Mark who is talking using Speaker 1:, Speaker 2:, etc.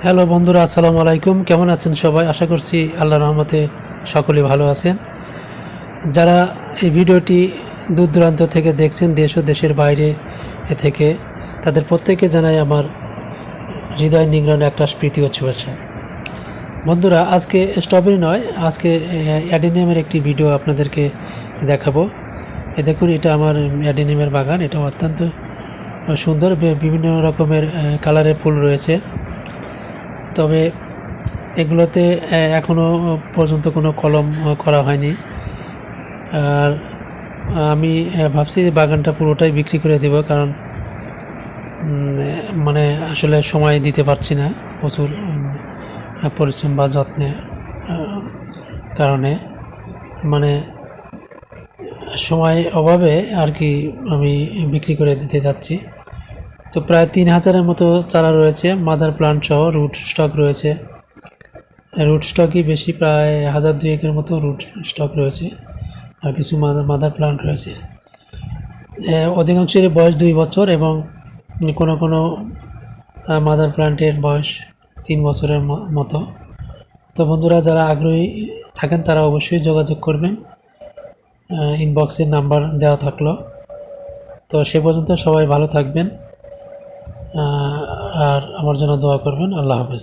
Speaker 1: Hello বন্ধুরা, আসসালামু আলাইকুম। কেমন আছেন সবাই? আশা করছি আল্লাহর রহমতে সকলে ভালো আছেন। যারা এই ভিডিওটি দূর দূরান্ত থেকে দেখছেন, দেশ ও দেশের বাইরে থেকে, তাদের প্রত্যেককে জানাই আমার হৃদয় নিংড়ানো একটা প্রীতি ও শুভেচ্ছা। বন্ধুরা, আজকে স্ট্রবেরি নয়, আজকে অ্যাডেনিয়ামের একটি ভিডিও আপনাদেরকে দেখাবো। দেখুন, এটা আমার অ্যাডেনিয়ামের বাগান। এটা অত্যন্ত সুন্দর, বিভিন্ন রকমের কালারের ফুল রয়েছে। তবে এগুলোতে এখনও পর্যন্ত কোনো কলম করা হয়নি। আর আমি ভাবছি যে বাগানটা পুরোটাই বিক্রি করে দেব, কারণ মানে আসলে সময় দিতে পারছি না প্রচুর পরিশ্রম বা যত্নের কারণে, মানে সময় অভাবে আর কি আমি বিক্রি করে দিতে যাচ্ছি। তো প্রায় 3000-এর মতো চারা রয়েছে, মাদার প্লান্ট সহ রুট স্টক রয়েছে। রুট স্টকই বেশি, প্রায় 1000-2000-এর মতো রুট স্টক রয়েছে, আর কিছু মাদার প্লান্ট রয়েছে। অধিকাংশের বয়স 2 বছর এবং কোনো কোনো মাদার প্লান্টের বয়স 3 বছরের মতো। তো বন্ধুরা, যারা আগ্রহী থাকেন তারা অবশ্যই যোগাযোগ করবেন, ইনবক্সের নাম্বার দেওয়া থাকলো। তো সে পর্যন্ত সবাই ভালো থাকবেন, আর আমার জন্য দোয়া করবেন। আল্লাহ হাফেজ।